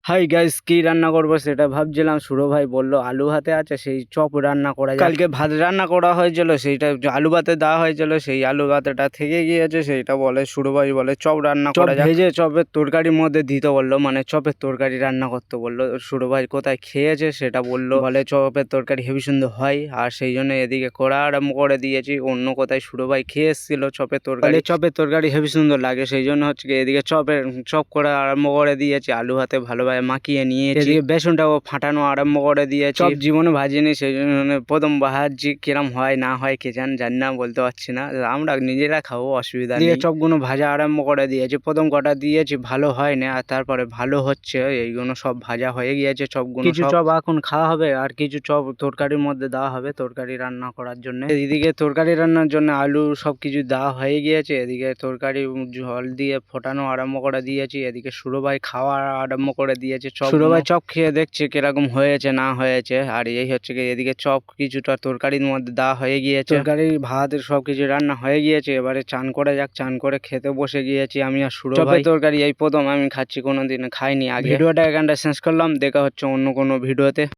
Hi guys, কি রান্না করবো সেটা ভাবছিলাম। সুরো ভাই বললো আলু ভাতে আছে, সেই চপ রান্না করা যায়। কালকে ভাত রান্না করা হয়েছিল, সেইটা আলু ভাতে দেওয়া হয়েছিল, সেই আলু ভাতেটা থেকে গিয়েছে। সেইটা বলে সুরো ভাই বলে চপ রান্না করা যায়, ভেজে চপের তরকারির মধ্যে দিতে বললো, মানে চপের তরকারি রান্না করতে বললো। সুরো ভাই কোথায় খেয়েছে সেটা বললো, বলে চপের তরকারি হেবি সুন্দর হয়, আর সেই জন্য এদিকে করা আরম্ভ করে দিয়েছি। অন্য কোথায় সুরো ভাই খেয়ে এসেছিল চপের তরকারি, চপের তরকারি হেবি সুন্দর লাগে, সেই জন্য হচ্ছে কি এদিকে চপ করা আরম্ভ করে দিয়েছি। আলু ভাতে ভালোভাবে মাখিয়ে নিয়েছি, এদিকে বেসনটাও ফাটানো আরম্ভ করে দিয়েছি। চপ জীবনে ভাজিনি, সেই জন্য প্রথম ভাজছি, কিরম হয় না হয় কে জানি না, বলতে পারছি না। আমরা নিজেরা খাবো, অসুবিধা নেই। চপগুলো ভাজা আরম্ভ করে দিয়েছি, প্রথম কটা দিয়েছি ভালো হয় না, আর তারপরে ভালো হচ্ছে। এইগুলো সব ভাজা হয়ে গিয়েছে চপগুলো। কিছু চপ এখন খাওয়া হবে, আর কিছু চপ তরকারির মধ্যে দেওয়া হবে তরকারি রান্না করার জন্য। এদিকে তরকারি রান্নার জন্য আলু সব কিছু দেওয়া হয়ে গিয়েছে, এদিকে তরকারি জল দিয়ে ফোটানো আরম্ভ করে দিয়েছি। এদিকে সুরো ভাই খাওয়া আরম্ভ করে দিয়েছে। সুরো ভাই চপ খেয়ে দেখছে কিরকম হয়েছে না হয়েছে। আর এই হচ্ছে কি এদিকে চপ কিছুটা তরকারির মধ্যে দেওয়া হয়ে গিয়েছে, তরকারি ভাত সব কিছু রান্না হয়ে গিয়েছে। এবারে চান করে যাক, চান করে খেতে বসে গিয়েছি আমি আর সুরো ভাই। তরকারি এই প্রথম আমি খাচ্ছি, কোনোদিন খাইনি আগে। ভিডিওটা এখানটা শেষ করলাম, দেখা হচ্ছে অন্য কোনো ভিডিওতে।